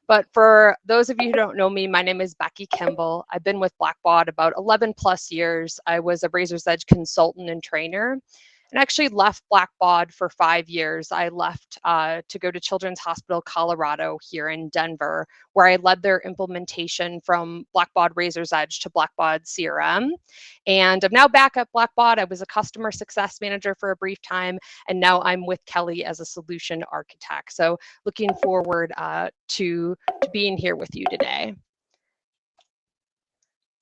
But for those of you who don't know me, my name is Becky Kimball. I've been with Blackbaud about 11 plus years. I was a Razor's Edge consultant and trainer, and actually left Blackbaud for 5 years. I left to go to Children's Hospital Colorado here in Denver, where I led their implementation from Blackbaud Razor's Edge to Blackbaud CRM. And I'm now back at Blackbaud. I was a customer success manager for a brief time, and now I'm with Kelly as a solution architect. So looking forward to being here with you today.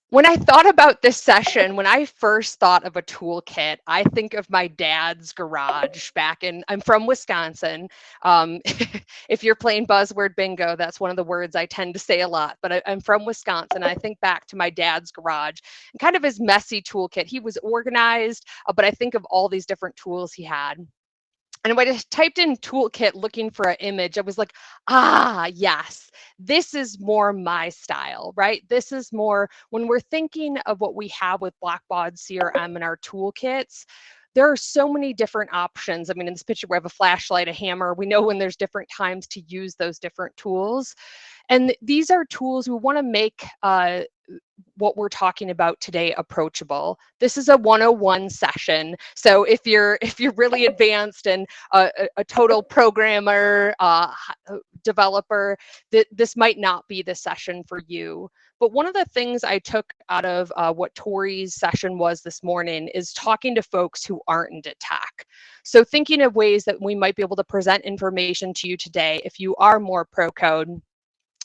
When I thought about this session, when I first thought of a toolkit, I think of my dad's garage I'm from Wisconsin. If you're playing buzzword bingo, that's one of the words I tend to say a lot, but I'm from Wisconsin. I think back to my dad's garage and kind of his messy toolkit. He was organized, but I think of all these different tools he had. And when I typed in toolkit looking for an image, I was like, yes, this is more my style, right? This is more when we're thinking of what we have with Blackbaud CRM and our toolkits. There are so many different options. I mean, in this picture, we have a flashlight, a hammer. We know when there's different times to use those different tools. And these are tools we want to make what we're talking about today approachable. This is a 101 session. So if you're really advanced and a total programmer, developer, this might not be the session for you. But one of the things I took out of what Tori's session was this morning is talking to folks who aren't into tech. So thinking of ways that we might be able to present information to you today if you are more pro code,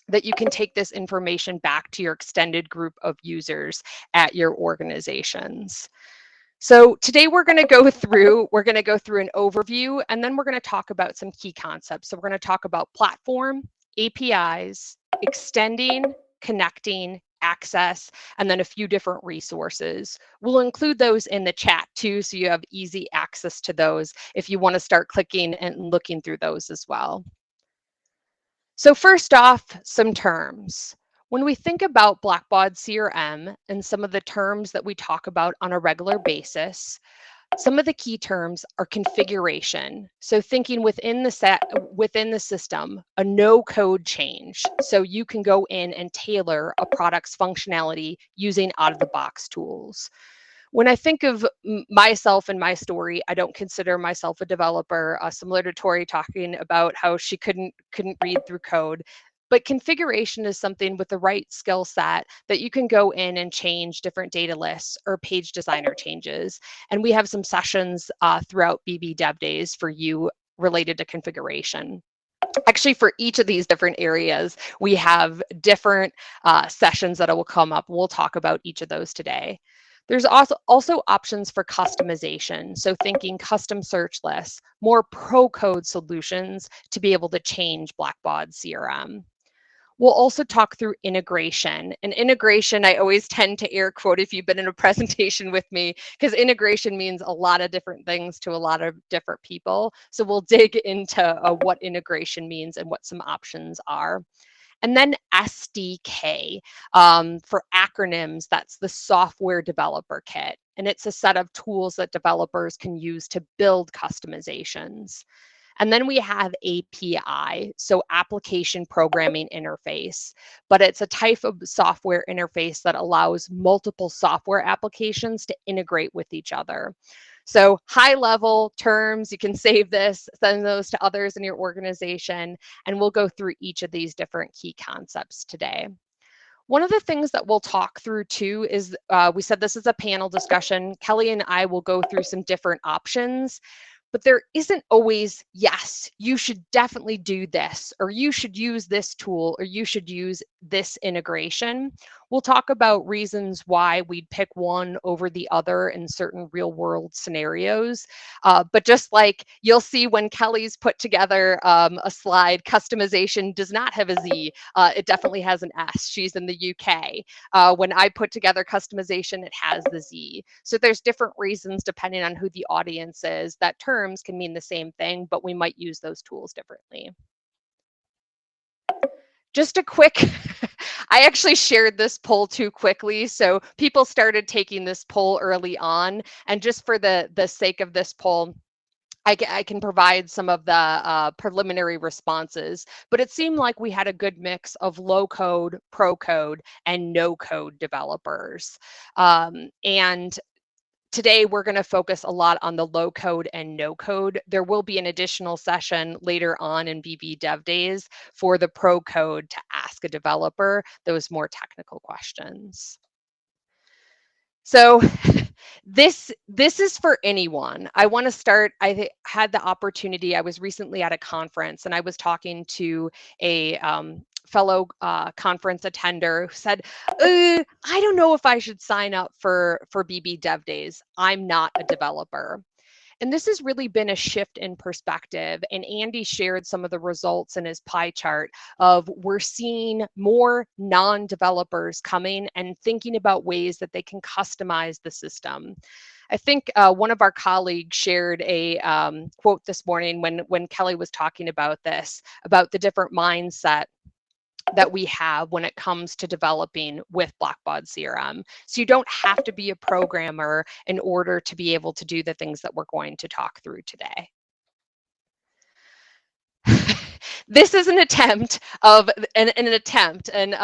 that you can take this information back to your extended group of users at your organizations. So today we're going to go through an overview, and then we're going to talk about some key concepts. So we're going to talk about platform, APIs, extending, connecting, access, and then a few different resources. We'll include those in the chat too, so you have easy access to those if you want to start clicking and looking through those as well. So first off, some terms. When we think about Blackbaud CRM and some of the terms that we talk about on a regular basis, some of the key terms are configuration. So thinking within the system, a no code change. So you can go in and tailor a product's functionality using out of the box tools. When I think of myself and my story, I don't consider myself a developer, similar to Tori talking about how she couldn't read through code. But configuration is something with the right skill set that you can go in and change different data lists or page designer changes. And we have some sessions throughout BBDW days for you related to configuration. Actually, for each of these different areas, we have different sessions that will come up. We'll talk about each of those today. There's also options for customization. So thinking custom search lists, more pro code solutions to be able to change Blackbaud CRM. We'll also talk through integration. And integration, I always tend to air quote if you've been in a presentation with me, because integration means a lot of different things to a lot of different people. So we'll dig into what integration means and what some options are. And then SDK, for acronyms, that's the Software Developer Kit. And it's a set of tools that developers can use to build customizations. And then we have API, so Application Programming Interface, but it's a type of software interface that allows multiple software applications to integrate with each other. So high level terms, you can save this, send those to others in your organization, and we'll go through each of these different key concepts today. One of the things that we'll talk through too is, we said this is a panel discussion. Kelly and I will go through some different options, but there isn't always, yes, you should definitely do this, or you should use this tool, or you should use this integration. We'll talk about reasons why we'd pick one over the other in certain real world scenarios. But just like you'll see when Kelly's put together a slide, customization does not have a Z. It definitely has an S. She's in the UK. When I put together customization, it has the Z. So there's different reasons depending on who the audience is that terms can mean the same thing, but we might use those tools differently. Just a quick, I actually shared this poll too quickly, so people started taking this poll early on, and just for the sake of this poll, I can provide some of the preliminary responses, but it seemed like we had a good mix of low code, pro code, and no code developers. And today we're going to focus a lot on the low code and no code. There will be an additional session later on in BB Dev Days for the pro code to ask a developer those more technical questions. So this is for anyone. I want to start. Had the opportunity. I was recently at a conference and I was talking to a fellow conference attender who said, I don't know if I should sign up for BB Dev Days. I'm not a developer. And this has really been a shift in perspective. And Andy shared some of the results in his pie chart of we're seeing more non-developers coming and thinking about ways that they can customize the system. I think one of our colleagues shared a quote this morning when Kelly was talking about this, about the different mindset that we have when it comes to developing with Blackbaud CRM. So you don't have to be a programmer in order to be able to do the things that we're going to talk through today. This is an attempt of an attempt, and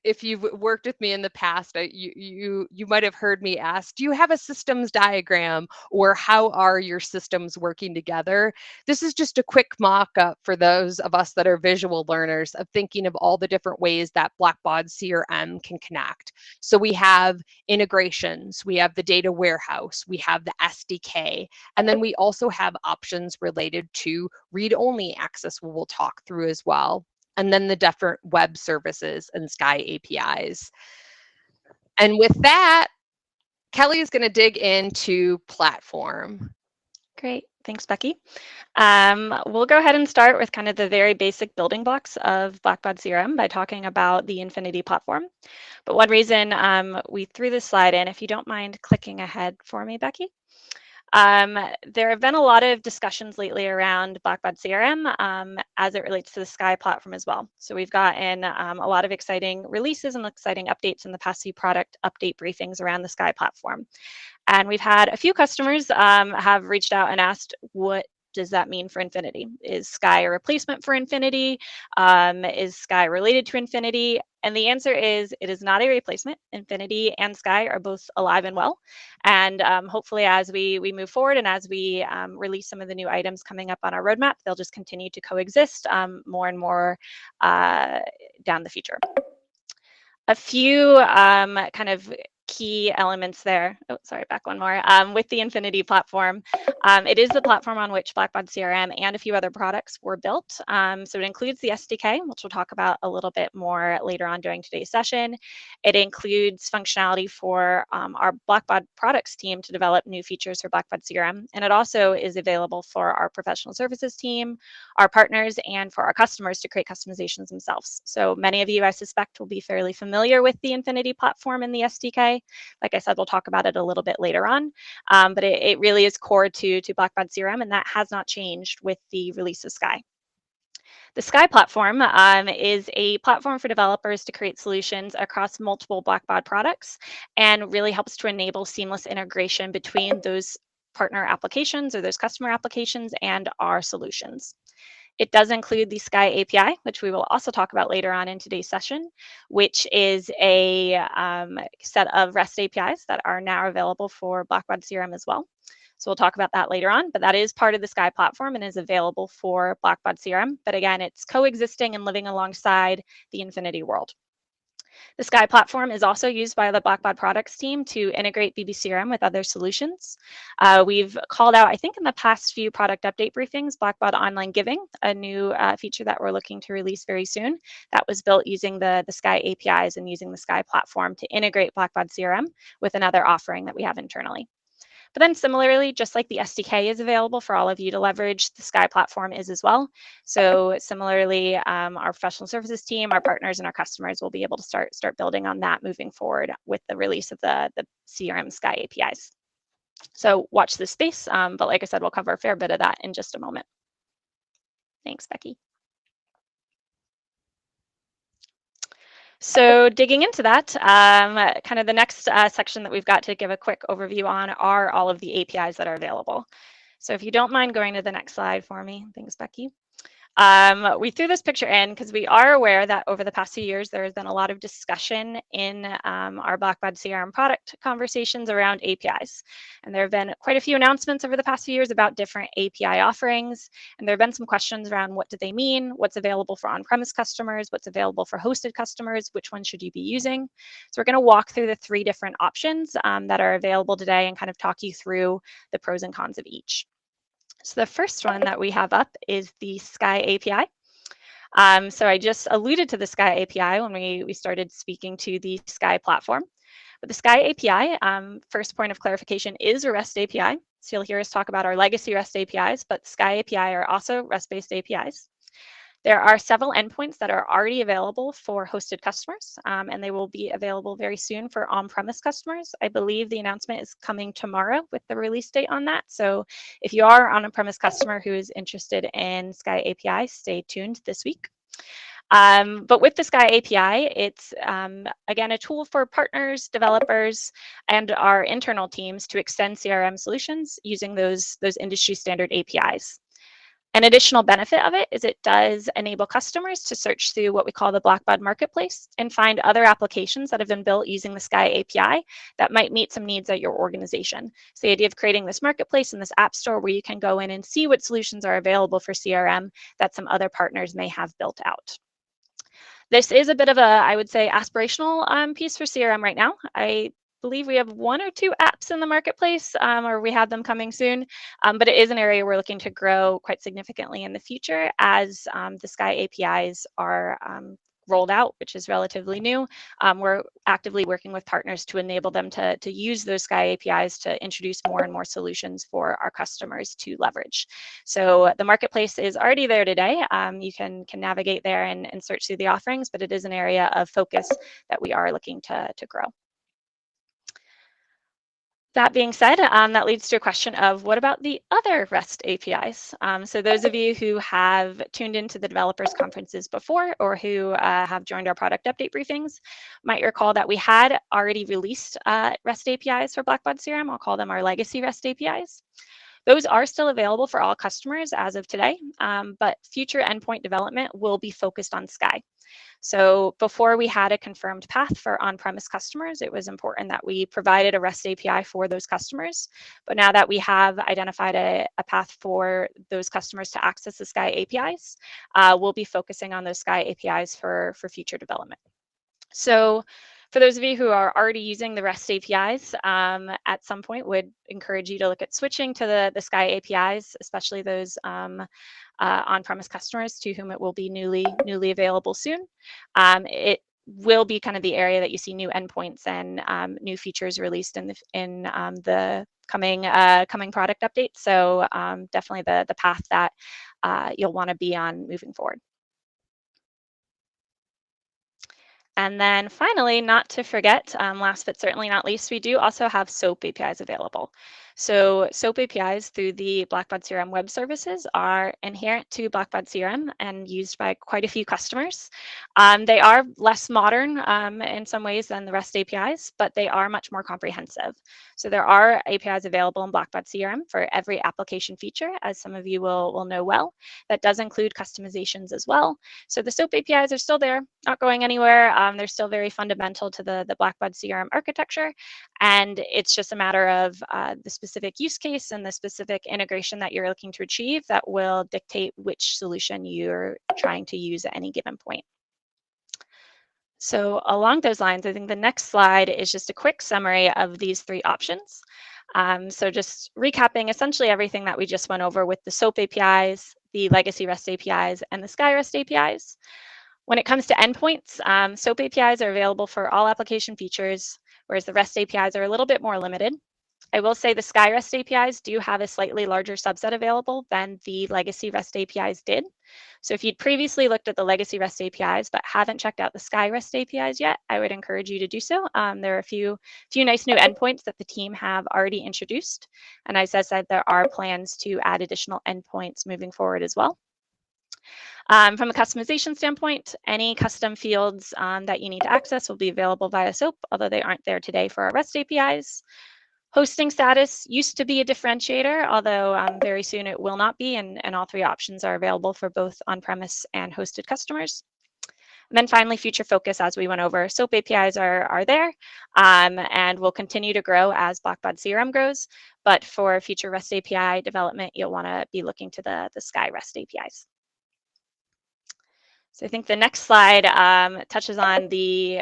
if you've worked with me in the past, you might have heard me ask, do you have a systems diagram, or how are your systems working together? This is just a quick mock-up for those of us that are visual learners of thinking of all the different ways that Blackbaud CRM can connect. So we have integrations, we have the data warehouse, we have the SDK, and then we also have options related to read-only access we'll talk through as well, and then the different web services and Sky APIs. And with that, Kelly is going to dig into platform. Great. Thanks, Becky. We'll go ahead and start with kind of the very basic building blocks of Blackbaud CRM by talking about the Infinity platform. But one reason we threw this slide in, if you don't mind clicking ahead for me, Becky. There have been a lot of discussions lately around Blackbaud CRM as it relates to the Sky platform as well. So we've gotten a lot of exciting releases and exciting updates in the past few product update briefings around the Sky platform. And we've had a few customers have reached out and asked, what does that mean for Infinity? Is Sky a replacement for Infinity? Is Sky related to Infinity? And the answer is it is not a replacement. Infinity and Sky are both alive and well. And hopefully as we move forward and as we release some of the new items coming up on our roadmap, they'll just continue to coexist more and more down the future. A few kind of key elements there. Oh, sorry, back one more. With the Infinity platform, it is the platform on which Blackbaud CRM and a few other products were built. So it includes the SDK, which we'll talk about a little bit more later on during today's session. It includes functionality for our Blackbaud products team to develop new features for Blackbaud CRM. And it also is available for our professional services team, our partners, and for our customers to create customizations themselves. So many of you, I suspect, will be fairly familiar with the Infinity platform and the SDK. Like I said, we'll talk about it a little bit later on, but it really is core to Blackbaud CRM, and that has not changed with the release of Sky. The Sky platform is a platform for developers to create solutions across multiple Blackbaud products and really helps to enable seamless integration between those partner applications or those customer applications and our solutions. It does include the Sky API, which we will also talk about later on in today's session, which is a set of REST APIs that are now available for Blackbaud CRM as well. So we'll talk about that later on, but that is part of the Sky platform and is available for Blackbaud CRM. But again, it's coexisting and living alongside the Infinity world. The Sky platform is also used by the Blackbaud products team to integrate BBCRM with other solutions. We've called out, I think in the past few product update briefings, Blackbaud Online Giving, a new feature that we're looking to release very soon. That was built using the Sky APIs and using the Sky platform to integrate Blackbaud CRM with another offering that we have internally. But then similarly, just like the SDK is available for all of you to leverage, the Sky platform is as well. So similarly, our professional services team, our partners, and our customers will be able to start building on that moving forward with the release of the CRM Sky APIs. So watch this space, but like I said, we'll cover a fair bit of that in just a moment. Thanks, Becky. So digging into that, kind of the next section that we've got to give a quick overview on are all of the APIs that are available. So if you don't mind going to the next slide for me, thanks, Becky. We threw this picture in because we are aware that over the past few years, there has been a lot of discussion in our Blackbaud CRM product conversations around APIs. And there have been quite a few announcements over the past few years about different API offerings. And there have been some questions around what do they mean, what's available for on-premise customers, what's available for hosted customers, which one should you be using? So we're going to walk through the 3 different options that are available today and kind of talk you through the pros and cons of each. So the first one that we have up is the Sky API. So I just alluded to the Sky API when we started speaking to the Sky platform. But the Sky API, first point of clarification, is a REST API. So you'll hear us talk about our legacy REST APIs, but Sky API are also REST-based APIs. There are several endpoints that are already available for hosted customers, and they will be available very soon for on-premise customers. I believe the announcement is coming tomorrow with the release date on that. So if you are an on-premise customer who is interested in Sky API, stay tuned this week. But with the Sky API, it's, again, a tool for partners, developers, and our internal teams to extend CRM solutions using those industry standard APIs. An additional benefit of it is it does enable customers to search through what we call the Blackbaud Marketplace and find other applications that have been built using the Sky API that might meet some needs at your organization. So the idea of creating this marketplace and this app store where you can go in and see what solutions are available for CRM that some other partners may have built out. This is a bit of a, I would say, aspirational piece for CRM right now. I believe we have 1 or 2 apps in the marketplace, or we have them coming soon, but it is an area we're looking to grow quite significantly in the future as the Sky APIs are rolled out, which is relatively new. We're actively working with partners to enable them to use those Sky APIs to introduce more and more solutions for our customers to leverage. So the marketplace is already there today. You can navigate there and search through the offerings, but it is an area of focus that we are looking to grow. That being said, that leads to a question of what about the other REST APIs? So those of you who have tuned into the developers conferences before or who have joined our product update briefings might recall that we had already released REST APIs for Blackbaud CRM. I'll call them our legacy REST APIs. Those are still available for all customers as of today, but future endpoint development will be focused on Sky. So before we had a confirmed path for on-premise customers, it was important that we provided a REST API for those customers. But now that we have identified a path for those customers to access the Sky APIs, we'll be focusing on those Sky APIs for future development. So for those of you who are already using the REST APIs, at some point would encourage you to look at switching to the Sky APIs, especially those on-premise customers to whom it will be newly available soon. It will be kind of the area that you see new endpoints and new features released in the coming product updates. So definitely the path that you'll want to be on moving forward. And then finally, not to forget, last but certainly not least, we do also have SOAP APIs available. So SOAP APIs through the Blackbaud CRM web services are inherent to Blackbaud CRM and used by quite a few customers. They are less modern in some ways than the REST APIs, but they are much more comprehensive. So there are APIs available in Blackbaud CRM for every application feature, as some of you will know well. That does include customizations as well. So the SOAP APIs are still there, not going anywhere. They're still very fundamental to the Blackbaud CRM architecture. And it's just a matter of the specific use case and the specific integration that you're looking to achieve that will dictate which solution you're trying to use at any given point. So along those lines, I think the next slide is just a quick summary of these 3 options. So just recapping essentially everything that we just went over with the SOAP APIs, the legacy REST APIs, and the Sky REST APIs. When it comes to endpoints, SOAP APIs are available for all application features, whereas the REST APIs are a little bit more limited. I will say the Sky REST APIs do have a slightly larger subset available than the legacy REST APIs did. So if you'd previously looked at the legacy REST APIs but haven't checked out the Sky REST APIs yet, I would encourage you to do so. There are a few nice new endpoints that the team have already introduced. And as I said, there are plans to add additional endpoints moving forward as well. From a customization standpoint, any custom fields that you need to access will be available via SOAP, although they aren't there today for our REST APIs. Hosting status used to be a differentiator, although very soon it will not be, and all three options are available for both on-premise and hosted customers. And then finally, feature focus, as we went over. SOAP APIs are there and will continue to grow as Blackbaud CRM grows. But for future REST API development, you'll want to be looking to the Sky REST APIs. So I think the next slide touches on the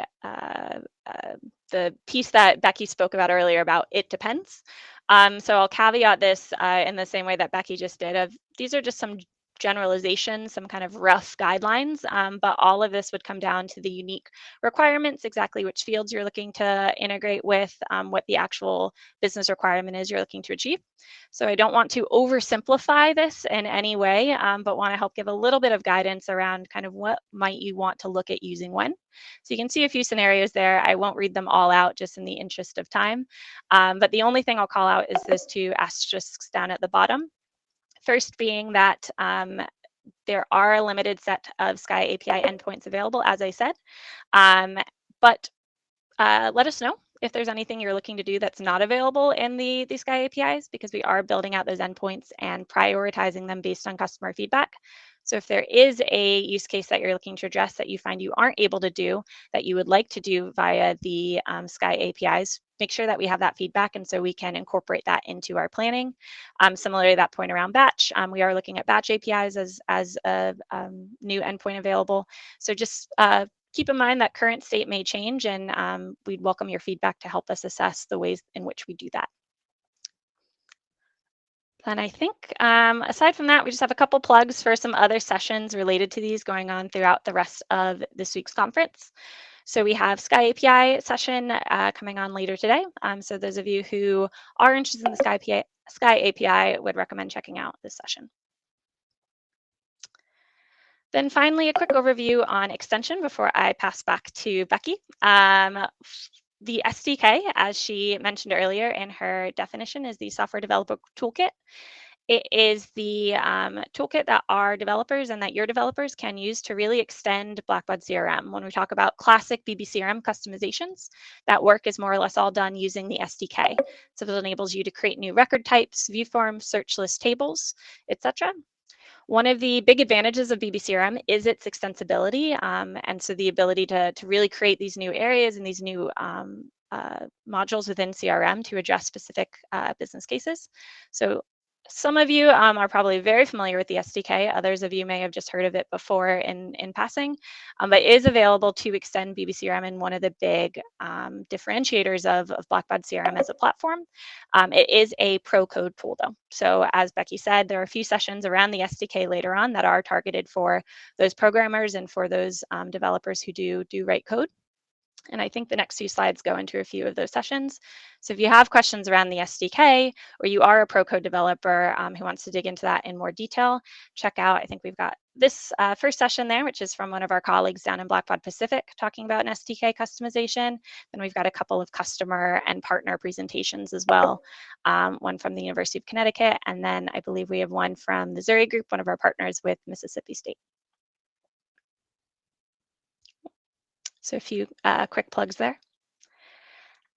piece that Becky spoke about earlier about it depends. So I'll caveat this in the same way that Becky just did. These are just some generalizations, some kind of rough guidelines, but all of this would come down to the unique requirements, exactly which fields you're looking to integrate with, what the actual business requirement is you're looking to achieve. So I don't want to oversimplify this in any way, but want to help give a little bit of guidance around kind of what might you want to look at using when. So you can see a few scenarios there. I won't read them all out just in the interest of time, but the only thing I'll call out is those two asterisks down at the bottom. First being that there are a limited set of Sky API endpoints available, as I said, but let us know if there's anything you're looking to do that's not available in the Sky APIs, because we are building out those endpoints and prioritizing them based on customer feedback. So if there is a use case that you're looking to address that you find you aren't able to do, that you would like to do via the Sky APIs, make sure that we have that feedback, and so we can incorporate that into our planning. Similarly, that point around batch, we are looking at batch APIs as a new endpoint available. So just keep in mind that current state may change, and we'd welcome your feedback to help us assess the ways in which we do that. And I think aside from that, we just have a couple plugs for some other sessions related to these going on throughout the rest of this week's conference. So we have Sky API session coming on later today. So those of you who are interested in the Sky API would recommend checking out this session. Then finally, a quick overview on extension before I pass back to Becky. The SDK, as she mentioned earlier in her definition, is the software developer toolkit. It is the toolkit that our developers and that your developers can use to really extend Blackbaud CRM. When we talk about classic BBCRM customizations, that work is more or less all done using the SDK. So it enables you to create new record types, view forms, search list tables, etc. One of the big advantages of BBCRM is its extensibility, and so the ability to really create these new areas and these new modules within CRM to address specific business cases. So some of you are probably very familiar with the SDK. Others of you may have just heard of it before in passing, but it is available to extend BBCRM, and one of the big differentiators of Blackbaud CRM as a platform. It is a pro code tool though. So as Becky said, there are a few sessions around the SDK later on that are targeted for those programmers and for those developers who do write code. And I think the next few slides go into a few of those sessions. So if you have questions around the SDK, or you are a pro code developer who wants to dig into that in more detail, check out, I think we've got this first session there, which is from one of our colleagues down in Blackbaud Pacific talking about an SDK customization. Then we've got a couple of customer and partner presentations as well, one from the University of Connecticut, and then I believe we have one from the Zuri Group, one of our partners with Mississippi State. So a few quick plugs there.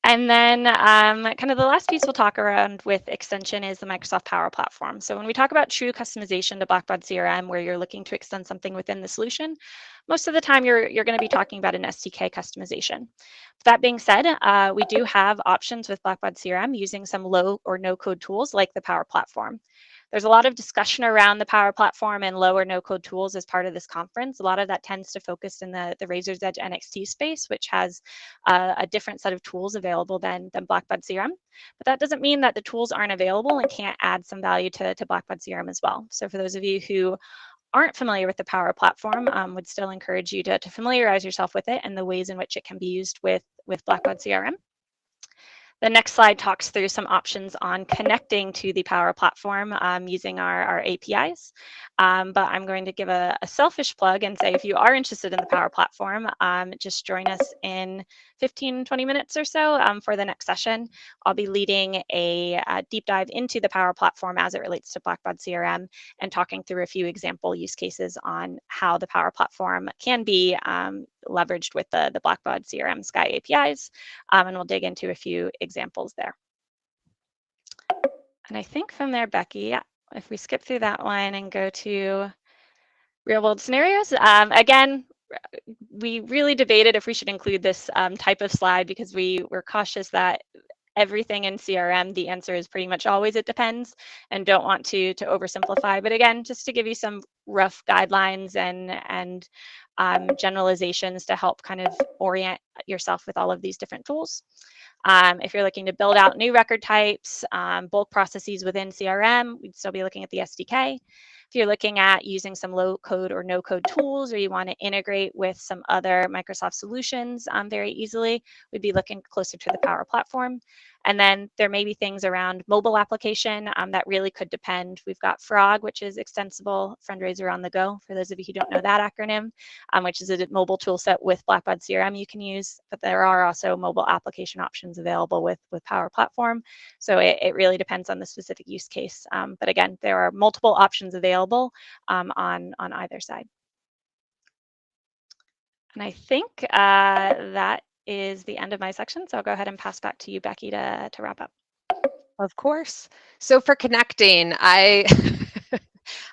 And then kind of the last piece we'll talk around with extension is the Microsoft Power Platform. So when we talk about true customization to Blackbaud CRM, where you're looking to extend something within the solution, most of the time you're going to be talking about an SDK customization. That being said, we do have options with Blackbaud CRM using some low or no code tools like the Power Platform. There's a lot of discussion around the Power Platform and low or no code tools as part of this conference. A lot of that tends to focus in the Razor's Edge NXT space, which has a different set of tools available than Blackbaud CRM. But that doesn't mean that the tools aren't available and can't add some value to Blackbaud CRM as well. So for those of you who aren't familiar with the Power Platform, would still encourage you to familiarize yourself with it and the ways in which it can be used with Blackbaud CRM. The next slide talks through some options on connecting to the Power Platform using our APIs. But I'm going to give a selfish plug and say if you are interested in the Power Platform, just join us in 15-20 minutes or so for the next session. I'll be leading a deep dive into the Power Platform as it relates to Blackbaud CRM and talking through a few example use cases on how the Power Platform can be leveraged with the Blackbaud CRM Sky APIs, and we'll dig into a few examples there. And I think from there, Becky, yeah, if we skip through that one and go to real world scenarios, again, we really debated if we should include this type of slide because we were cautious that everything in CRM, the answer is pretty much always it depends, and don't want to oversimplify. But again, just to give you some rough guidelines and generalizations to help kind of orient yourself with all of these different tools. If you're looking to build out new record types, bulk processes within CRM, we'd still be looking at the SDK. If you're looking at using some low code or no code tools, or you want to integrate with some other Microsoft solutions very easily, we'd be looking closer to the Power Platform. And then there may be things around mobile application that really could depend. We've got FROG, which is Extensible Fundraiser on the Go, for those of you who don't know that acronym, which is a mobile tool set with Blackbaud CRM you can use. But there are also mobile application options available with Power Platform. So it really depends on the specific use case. But again, there are multiple options available on either side. And I think that is the end of my section. So I'll go ahead and pass back to you, Becky, to wrap up. Of course. So for connecting, I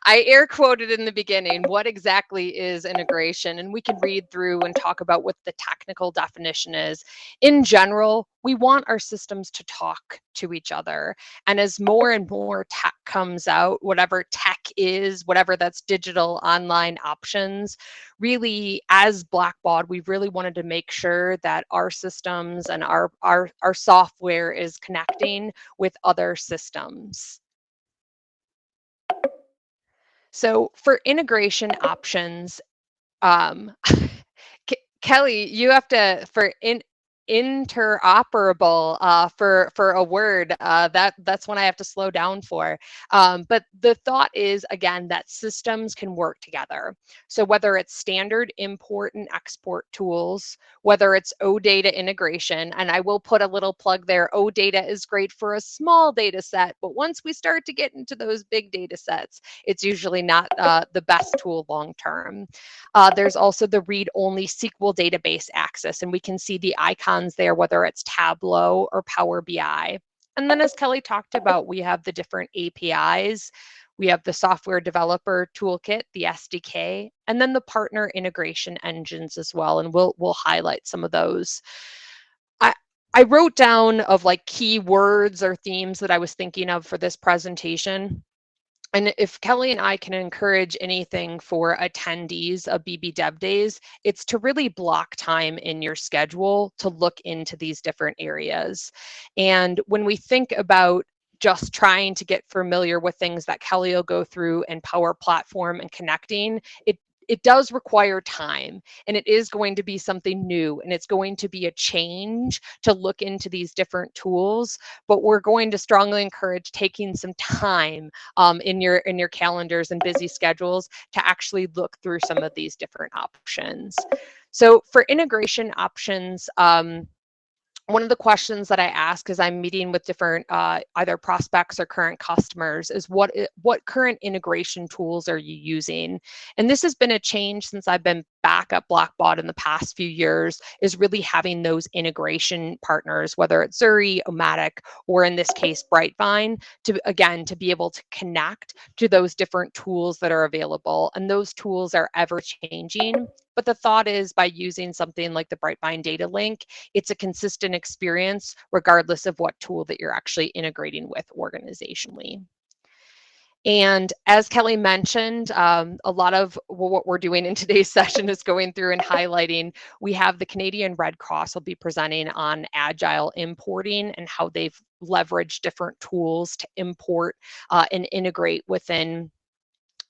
I air quoted in the beginning, what exactly is integration? And we can read through and talk about what the technical definition is. In general, we want our systems to talk to each other. And as more and more tech comes out, whatever tech is, whatever that's digital online options, really as Blackbaud, we really wanted to make sure that our systems and our software is connecting with other systems. So for integration options, Kelly, you have to, for interoperable, for a word, that's one I have to slow down for. But the thought is, again, that systems can work together. So whether it's standard import and export tools, whether it's OData integration, and I will put a little plug there, OData is great for a small data set, but once we start to get into those big data sets, it's usually not the best tool long term. There's also the read-only SQL database access, and we can see the icons there, whether it's Tableau or Power BI. And then as Kelly talked about, we have the different APIs. We have the software developer toolkit, the SDK, and then the partner integration engines as well. And we'll highlight some of those. I wrote down of like key words or themes that I was thinking of for this presentation. And if Kelly and I can encourage anything for attendees of BB Dev Days, it's to really block time in your schedule to look into these different areas. And when we think about just trying to get familiar with things that Kelly will go through and Power Platform and connecting, it does require time, and it is going to be something new, and it's going to be a change to look into these different tools, but we're going to strongly encourage taking some time in your calendars and busy schedules to actually look through some of these different options. So for integration options, one of the questions that I ask as I'm meeting with different either prospects or current customers is what current integration tools are you using? And this has been a change since I've been back at Blackbaud in the past few years, is really having those integration partners, whether it's Zuri, Omatic, or in this case, Brightvine, to be able to connect to those different tools that are available. And those tools are ever changing. But the thought is by using something like the Brightvine data link, it's a consistent experience regardless of what tool that you're actually integrating with organizationally. And as Kelly mentioned, a lot of what we're doing in today's session is going through and highlighting. We have the Canadian Red Cross will be presenting on agile importing and how they've leveraged different tools to import and integrate within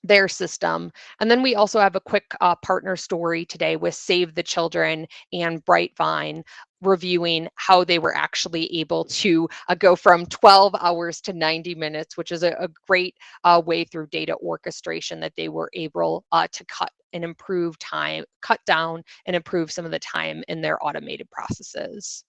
their system. And then we also have a quick partner story today with Save the Children and Brightvine, reviewing how they were actually able to go from 12 hours to 90 minutes, which is a great way through data orchestration that they were able to cut down and improve some of the time in their automated processes.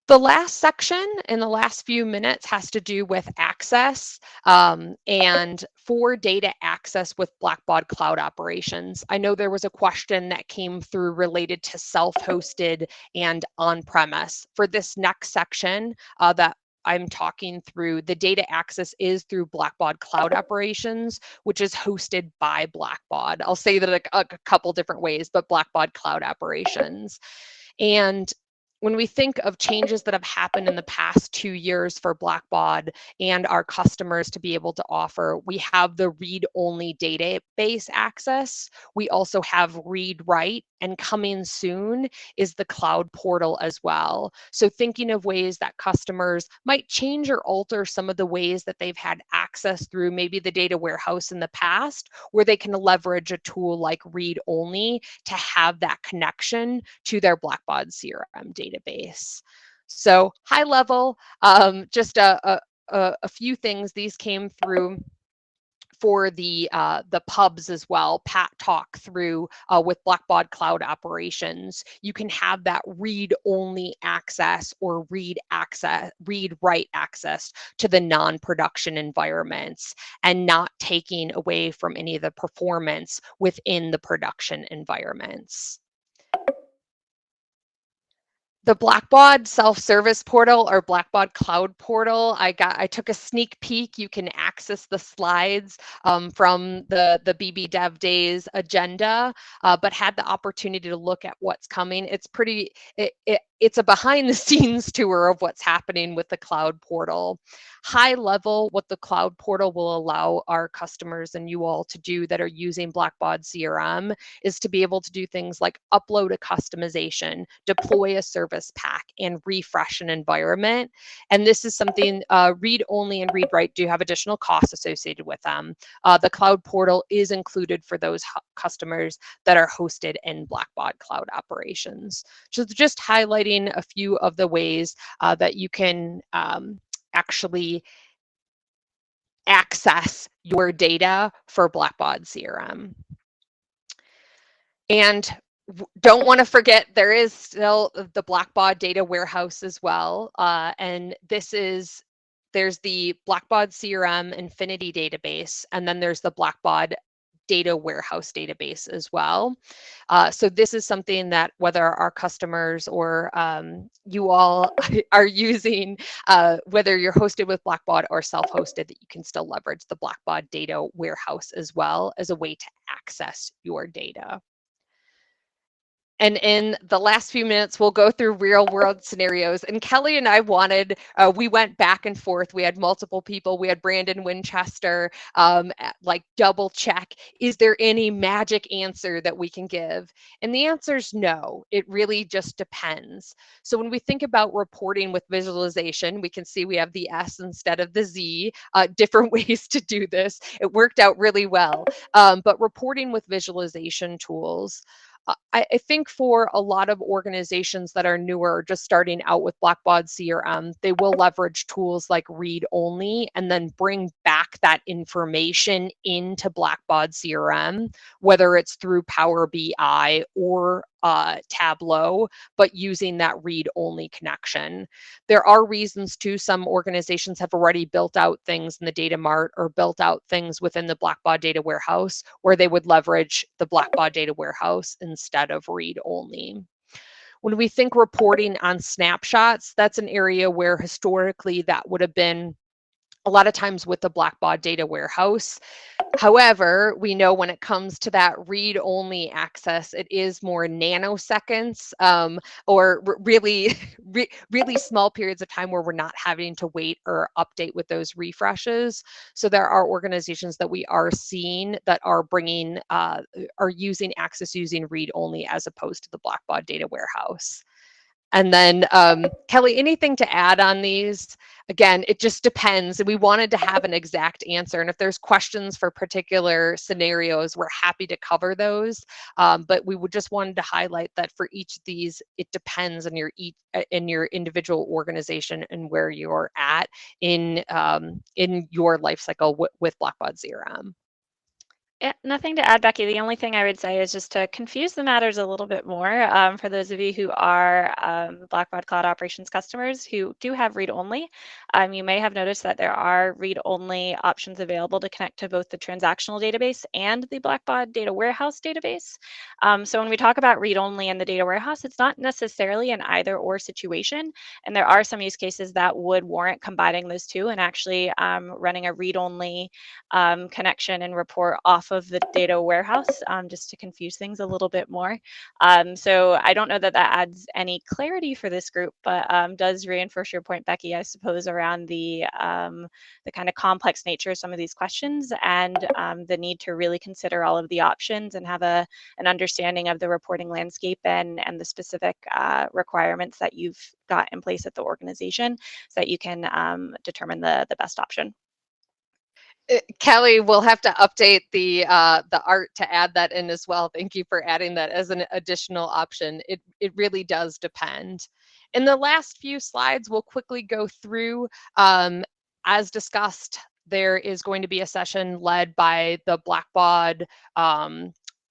The last section in the last few minutes has to do with access and for data access with Blackbaud Cloud Operations. I know there was a question that came through related to self-hosted and on-premise. For this next section that I'm talking through, the data access is through Blackbaud Cloud Operations, which is hosted by Blackbaud. I'll say that a couple different ways, but Blackbaud Cloud Operations. And when we think of changes that have happened in the past 2 years for Blackbaud and our customers to be able to offer, we have the read-only database access. We also have read-write, and coming soon is the cloud portal as well. So thinking of ways that customers might change or alter some of the ways that they've had access through maybe the data warehouse in the past, where they can leverage a tool like read-only to have that connection to their Blackbaud CRM database. So high level, just a few things. These came through for the pubs as well. Pat talked through with Blackbaud Cloud Operations. You can have that read-only access or read-write access to the non-production environments, and not taking away from any of the performance within the production environments. The Blackbaud self-service portal or Blackbaud cloud portal, I took a sneak peek. You can access the slides from the BBDev days agenda, but had the opportunity to look at what's coming. It's pretty, it's a behind the scenes tour of what's happening with the cloud portal. High level, what the cloud portal will allow our customers and you all to do that are using Blackbaud CRM is to be able to do things like upload a customization, deploy a service pack, and refresh an environment. And this is something read-only and read-write do have additional costs associated with them. The cloud portal is included for those customers that are hosted in Blackbaud Cloud Operations. So just highlighting a few of the ways that you can actually access your data for Blackbaud CRM. And don't want to forget, there is still the Blackbaud data warehouse as well. And there's the Blackbaud CRM Infinity database, and then there's the Blackbaud data warehouse database as well. So this is something that whether our customers or you all are using, whether you're hosted with Blackbaud or self-hosted, that you can still leverage the Blackbaud data warehouse as well as a way to access your data. And in the last few minutes, we'll go through real world scenarios. And Kelly and I we went back and forth. We had multiple people. We had Brandon Winchester, like double check, is there any magic answer that we can give? And the answer is no, it really just depends. So when we think about reporting with visualization, we can see we have the S instead of the Z, different ways to do this. It worked out really well. But reporting with visualization tools, I think for a lot of organizations that are newer, just starting out with Blackbaud CRM, they will leverage tools like read only and then bring back that information into Blackbaud CRM, whether it's through Power BI or Tableau, but using that read-only connection. There are reasons too. Some organizations have already built out things in the data mart or built out things within the Blackbaud data warehouse where they would leverage the Blackbaud data warehouse instead of read-only. When we think reporting on snapshots, that's an area where historically that would have been a lot of times with the Blackbaud data warehouse. However, we know when it comes to that read-only access, it is more nanoseconds or really small periods of time where we're not having to wait or update with those refreshes. So there are organizations that we are seeing that are bringing, are using access using read-only as opposed to the Blackbaud data warehouse. And then Kelly, anything to add on these? Again, it just depends. And we wanted to have an exact answer. And if there's questions for particular scenarios, we're happy to cover those. But we would just wanted to highlight that for each of these, it depends on your individual organization and where you're at in your life cycle with Blackbaud CRM. Yeah, nothing to add, Becky. The only thing I would say is just to confuse the matters a little bit more for those of you who are Blackbaud Cloud Operations customers who do have read-only. You may have noticed that there are read-only options available to connect to both the transactional database and the Blackbaud data warehouse database. So when we talk about read-only in the data warehouse, it's not necessarily an either-or situation. And there are some use cases that would warrant combining those two and actually running a read-only connection and report off of the data warehouse, just to confuse things a little bit more. So I don't know that that adds any clarity for this group, but does reinforce your point, Becky, I suppose, around the kind of complex nature of some of these questions and the need to really consider all of the options and have an understanding of the reporting landscape and the specific requirements that you've got in place at the organization so that you can determine the best option. Kelly, we'll have to update the art to add that in as well. Thank you for adding that as an additional option. It really does depend. In the last few slides, we'll quickly go through, as discussed, there is going to be a session led by the Blackbaud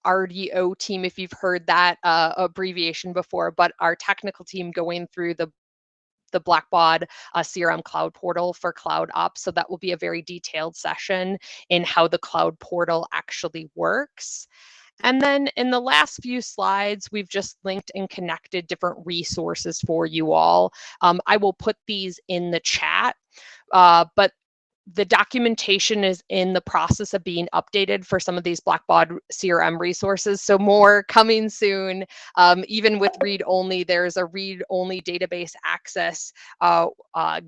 RDO team, if you've heard that abbreviation before, but our technical team going through the Blackbaud CRM Cloud Portal for Cloud Ops. So that will be a very detailed session in how the Cloud Portal actually works. And then in the last few slides, we've just linked and connected different resources for you all. I will put these in the chat, but the documentation is in the process of being updated for some of these Blackbaud CRM resources. So more coming soon. Even with read-only, there's a read-only database access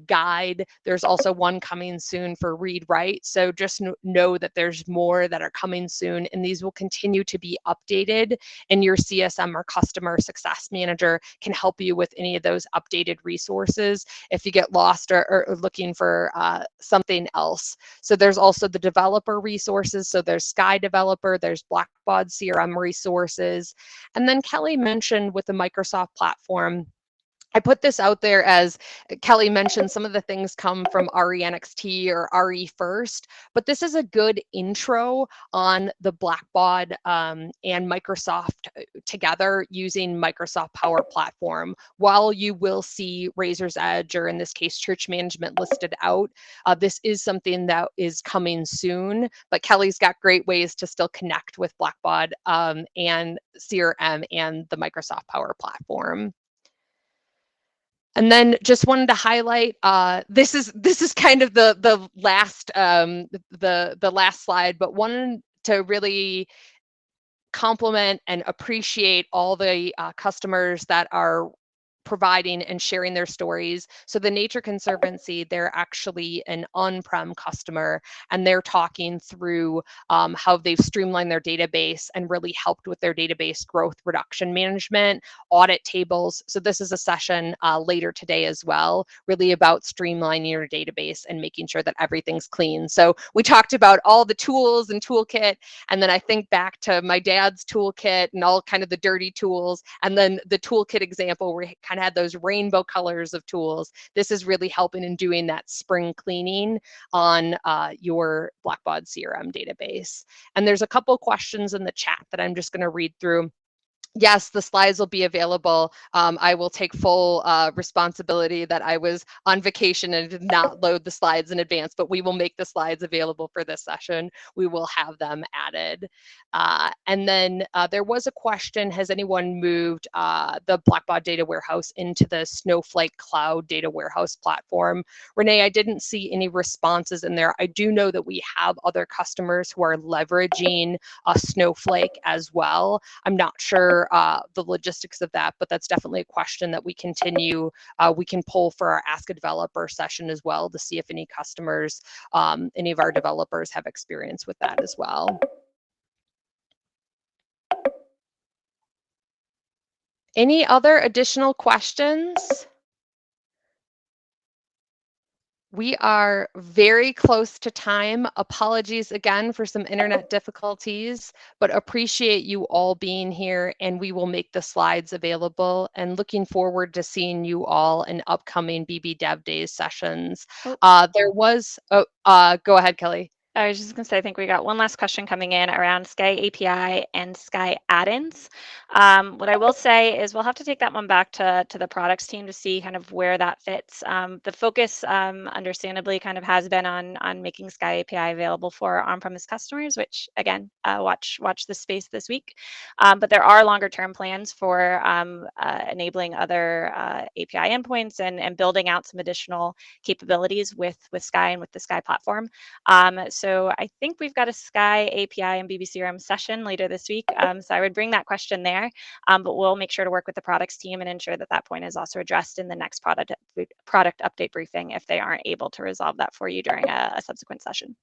guide. There's also one coming soon for read-write. So just know that there's more that are coming soon, and these will continue to be updated, and your CSM or customer success manager can help you with any of those updated resources if you get lost or looking for something else. So there's also the developer resources. So there's Sky Developer, there's Blackbaud CRM resources. And then Kelly mentioned with the Microsoft platform, I put this out there as Kelly mentioned, some of the things come from RENXT or RE first, but this is a good intro on the Blackbaud and Microsoft together using Microsoft Power Platform. While you will see Razor's Edge, or in this case, Church Management listed out, this is something that is coming soon, but Kelly's got great ways to still connect with Blackbaud and CRM and the Microsoft Power Platform. And then just wanted to highlight, this is kind of the last the last slide, but wanted to really compliment and appreciate all the customers that are providing and sharing their stories. So the Nature Conservancy, they're actually an on-prem customer, and they're talking through how they've streamlined their database and really helped with their database growth reduction management, audit tables. So this is a session later today as well, really about streamlining your database and making sure that everything's clean. So we talked about all the tools and toolkit, and then I think back to my dad's toolkit and all kind of the dirty tools, and then the toolkit example where we kind of had those rainbow colors of tools. This is really helping in doing that spring cleaning on your Blackbaud CRM database. And there's a couple questions in the chat that I'm just going to read through. Yes, the slides will be available. I will take full responsibility that I was on vacation and did not load the slides in advance, but we will make the slides available for this session. We will have them added. And then there was a question, has anyone moved the Blackbaud data warehouse into the Snowflake Cloud data warehouse platform? Renee, I didn't see any responses in there. I do know that we have other customers who are leveraging Snowflake as well. I'm not sure the logistics of that, but that's definitely a question that we can pull for our Ask a Developer session as well to see if any customers, any of our developers have experience with that as well. Any other additional questions? We are very close to time. Apologies again for some internet difficulties, but appreciate you all being here, and we will make the slides available, and looking forward to seeing you all in upcoming BB Dev Days sessions. There was, go ahead, Kelly. I was just going to say, I think we got one last question coming in around Sky API and Sky add-ins. What I will say is we'll have to take that one back to the products team to see kind of where that fits. The focus, understandably, kind of has been on making Sky API available for on-premise customers, which again, watch the space this week. But there are longer-term plans for enabling other API endpoints and building out some additional capabilities with Sky and with the Sky platform. So I think we've got a Sky API and BBCRM session later this week. So I would bring that question there, but we'll make sure to work with the products team and ensure that that point is also addressed in the next product update briefing if they aren't able to resolve that for you during a subsequent session.